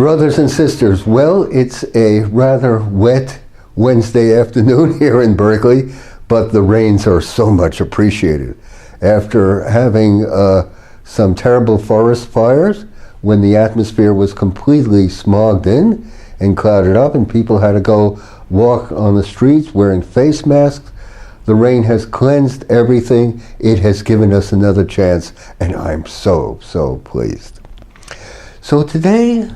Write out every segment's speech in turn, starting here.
Brothers and sisters, well, it's a rather wet Wednesday afternoon here in Berkeley, but the rains are so much appreciated. After having some terrible forest fires, when the atmosphere was completely smogged in and clouded up and people had to go walk on the streets wearing face masks, the rain has cleansed everything. It has given us another chance, and I'm so pleased. So today,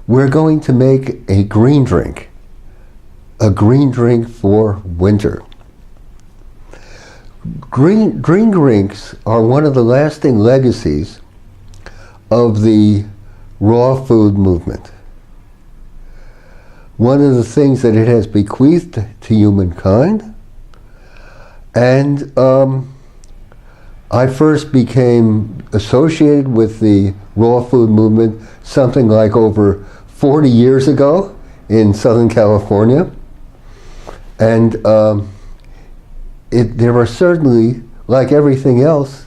we're going to make a green drink for winter. Green drinks are one of the lasting legacies of the raw food movement. One of the things that it has bequeathed to humankind, and I first became associated with the raw food movement something like over 40 years ago in Southern California. And there are certainly, like everything else,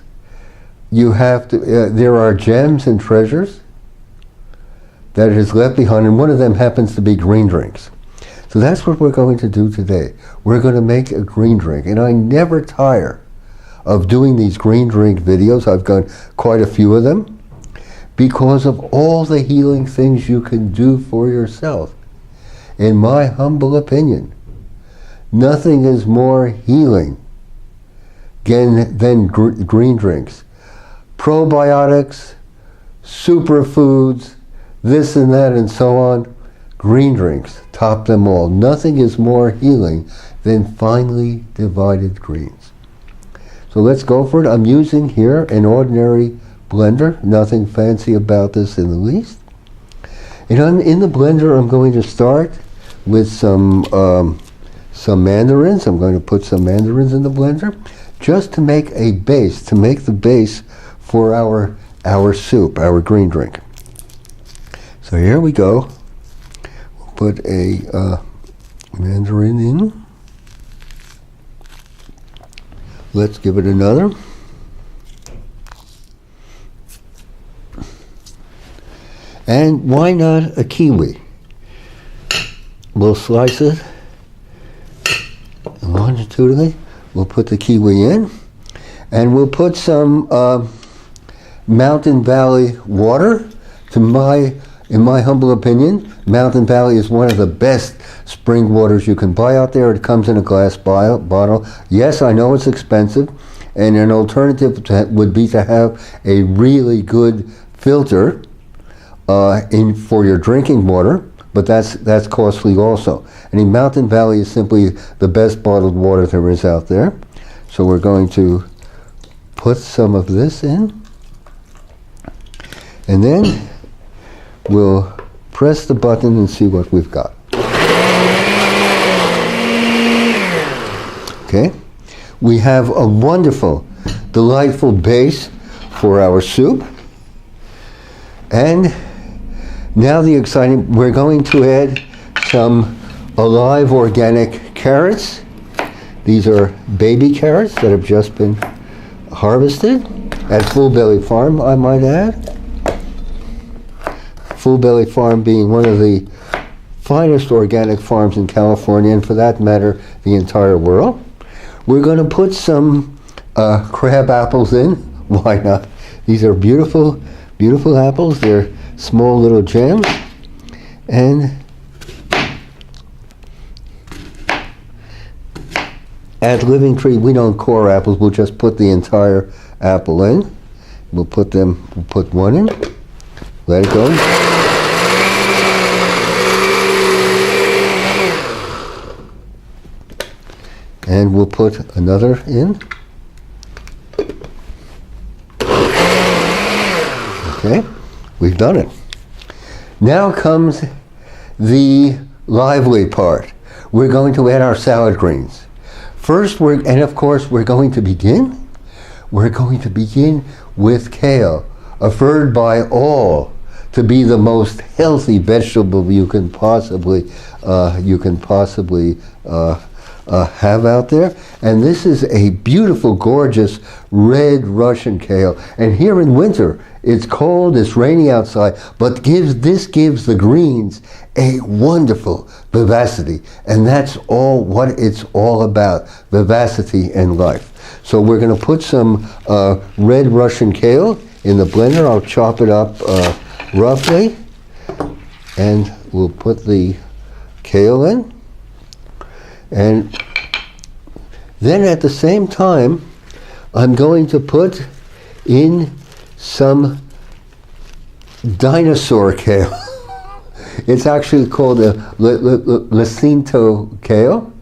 you have to, there are gems and treasures that it has left behind, and one of them happens to be green drinks. So that's what we're going to do today. We're going to make a green drink, and I never tire of doing these green drink videos. I've done quite a few of them, because of all the healing things you can do for yourself. In my humble opinion, nothing is more healing than green drinks. Probiotics, superfoods, this and that and so on, green drinks top them all. Nothing is more healing than finely divided greens. So let's go for it. I'm using here an ordinary blender, nothing fancy about this in the least. And in the blender, I'm going to start with some mandarins. I'm going to put some mandarins in the blender just to make a base, to make the base for our soup, our green drink. So here we go. We'll put a mandarin in. Let's give it another. And why not a kiwi? We'll slice it longitudinally. We'll put the kiwi in, and we'll put some Mountain Valley water. In my humble opinion, Mountain Valley is one of the best spring waters you can buy out there. It comes in a glass bottle. Yes, I know it's expensive, and an alternative would be to have a really good filter for your drinking water, but that's costly also. And in Mountain Valley is simply the best bottled water there is out there. So we're going to put some of this in, and then we'll press the button and see what we've got. Okay, we have a wonderful, delightful base for our soup, and now the exciting, we're going to add some alive organic carrots. These are baby carrots that have just been harvested at Full Belly Farm, I might add. Full Belly Farm being one of the finest organic farms in California, and for that matter, the entire world. We're going to put some crab apples in. Why not? These are beautiful, beautiful apples. They're small little gems. And at Living Tree, we don't core apples. We'll just put the entire apple in. We'll put one in. Let it go. And we'll put another in. Okay, we've done it. Now comes the lively part. We're going to add our salad greens. First, and of course, we're going to begin with kale, averred by all to be the most healthy vegetable you can possibly have out there. And this is a beautiful, gorgeous red Russian kale. And here in winter, It's cold, it's rainy outside, but this gives the greens a wonderful vivacity. And that's what it's all about, vivacity in life. So we're going to put some red Russian kale in the blender. I'll chop it up roughly, and we'll put the kale in. And then at the same time, I'm going to put in some dinosaur kale. It's actually called a Lacinto kale.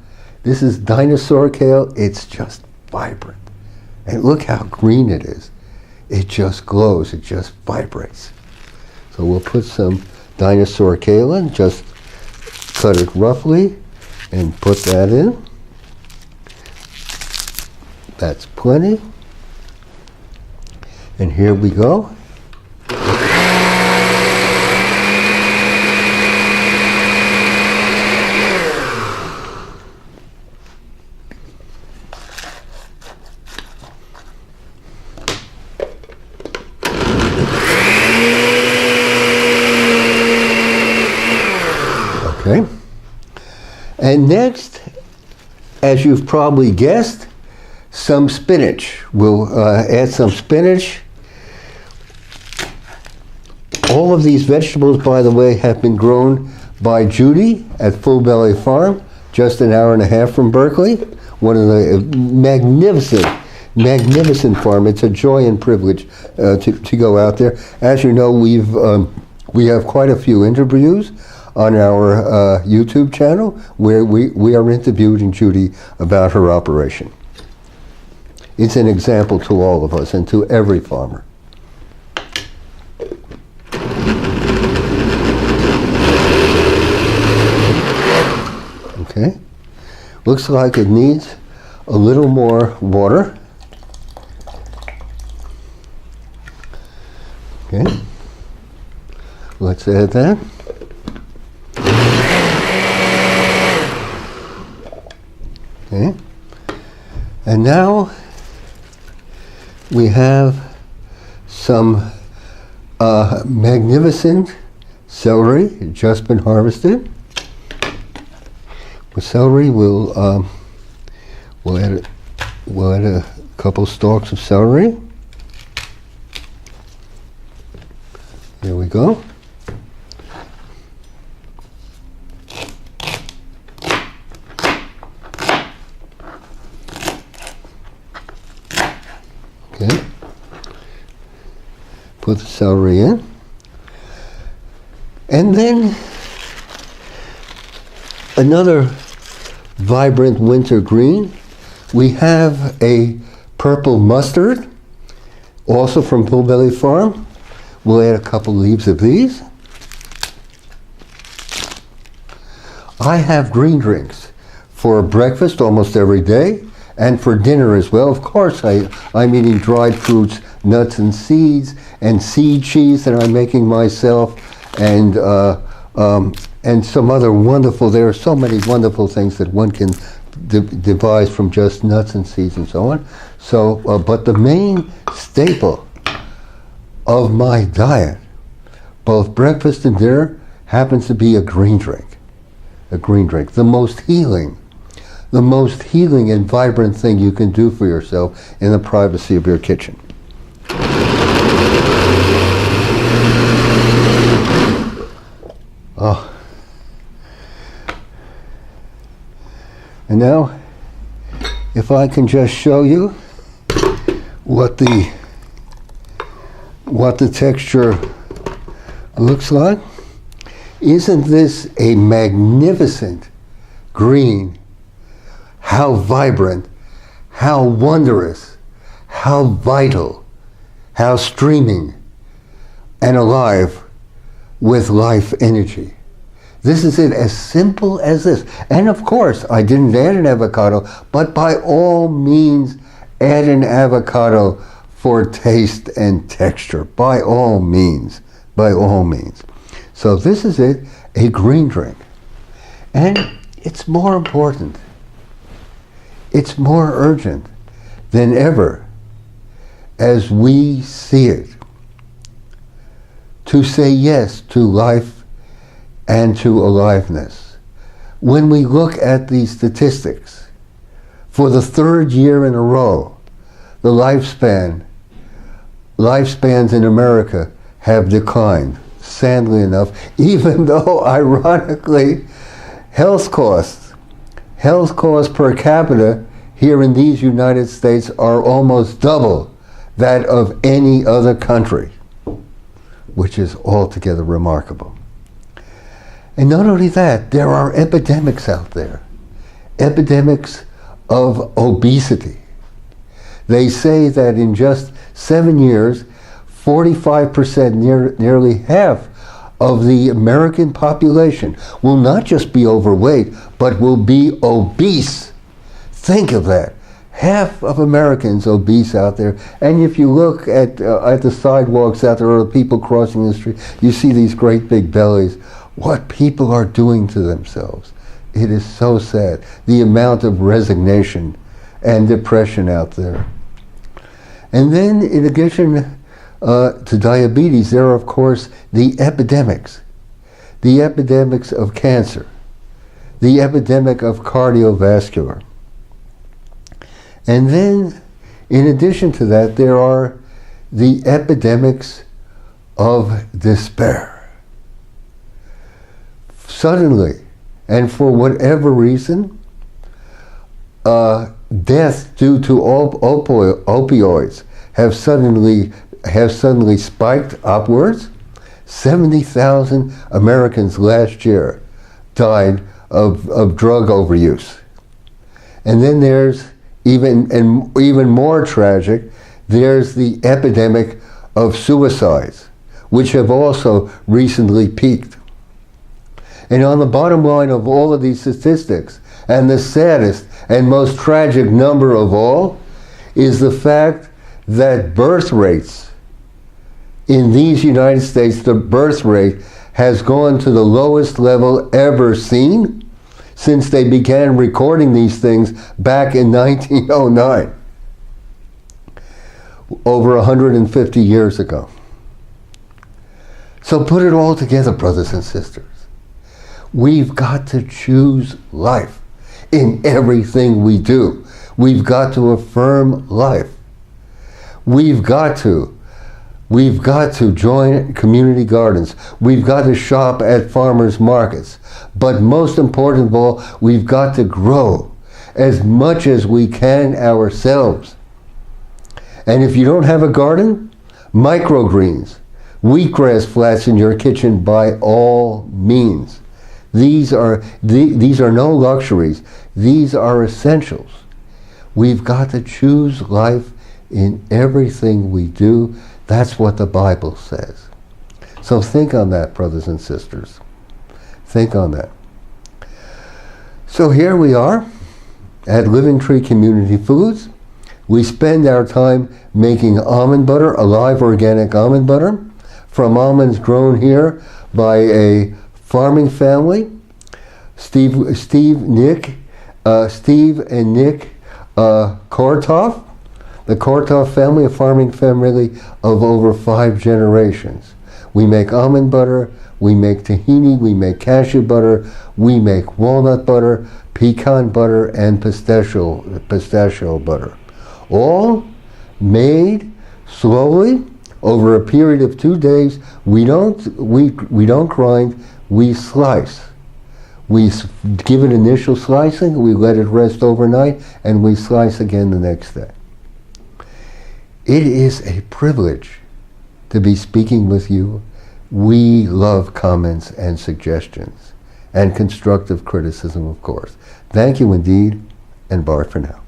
This is dinosaur kale. It's just vibrant. And look how green it is. It just glows. It just vibrates. So we'll put some dinosaur kale in. Just cut it roughly and put that in. That's plenty. And here we go. Okay. And next, as you've probably guessed, some spinach. We'll add some spinach. All of these vegetables, by the way, have been grown by Judy at Full Belly Farm, just an hour and a half from Berkeley. One of the magnificent farm. It's a joy and privilege to go out there. As you know, we have quite a few interviews on our YouTube channel where we are interviewing Judy about her operation. It's an example to all of us and to every farmer. Okay, looks like it needs a little more water. Okay, let's add that. Okay, and now we have some magnificent celery just been harvested. With celery, we'll add a couple stalks of celery. There we go. Okay. Put the celery in. And then another vibrant winter green. We have a purple mustard, also from Full Belly Farm. We'll add a couple leaves of these. I have green drinks for breakfast almost every day, and for dinner as well. Of course, I'm eating dried fruits, nuts and seeds, and seed cheese that I'm making myself, and some other wonderful, there are so many wonderful things that one can devise from just nuts and seeds and so on. So, but the main staple of my diet, both breakfast and dinner, happens to be a green drink. A green drink. The most healing and vibrant thing you can do for yourself in the privacy of your kitchen. Oh. And now, if I can just show you what the texture looks like. Isn't this a magnificent green? How vibrant, how wondrous, how vital, how streaming and alive with life energy. This is it, as simple as this. And of course, I didn't add an avocado, but by all means, add an avocado for taste and texture. By all means, by all means. So this is it, a green drink. And it's more important. It's more urgent than ever as we see it to say yes to life and to aliveness. When we look at the statistics, for the third year in a row, the lifespans in America have declined, sadly enough, even though, ironically, health costs per capita here in these United States are almost double that of any other country, which is altogether remarkable. And not only that, there are epidemics out there, epidemics of obesity. They say that in just 7 years, 45%, nearly half of the American population will not just be overweight, but will be obese. Think of that. Half of Americans obese out there. And if you look at the sidewalks out there, or the people crossing the street, you see these great big bellies. What people are doing to themselves. It is so sad. The amount of resignation and depression out there. And then, in addition to diabetes, there are, of course, the epidemics. The epidemics of cancer. The epidemic of cardiovascular. And then, in addition to that, there are the epidemics of despair. Suddenly, and for whatever reason, death due to opioids have suddenly spiked upwards. 70,000 Americans last year died of drug overuse. And then there's even more tragic, there's the epidemic of suicides, which have also recently peaked. And on the bottom line of all of these statistics, and the saddest and most tragic number of all, is the fact that birth rates in these United States, the birth rate has gone to the lowest level ever seen since they began recording these things back in 1909, over 150 years ago. So put it all together, brothers and sisters. We've got to choose life in everything we do. We've got to affirm life. We've got to join community gardens. We've got to shop at farmers markets. But most important of all, we've got to grow as much as we can ourselves. And if you don't have a garden, microgreens, wheatgrass flats in your kitchen by all means. These are no luxuries. These are essentials. We've got to choose life in everything we do. That's what the Bible says. So think on that, brothers and sisters. Think on that. So here we are at Living Tree Community Foods. We spend our time making almond butter, alive organic almond butter, from almonds grown here by a farming family, Steve and Nick Kortoff. The Kortoff family, a farming family of over 5 generations. We make almond butter, we make tahini, we make cashew butter, we make walnut butter, pecan butter, and pistachio butter. All made slowly over a period of 2 days. We don't grind, we slice. We give it initial slicing, we let it rest overnight, and we slice again the next day. It is a privilege to be speaking with you. We love comments and suggestions, and constructive criticism, of course. Thank you indeed, and bye for now.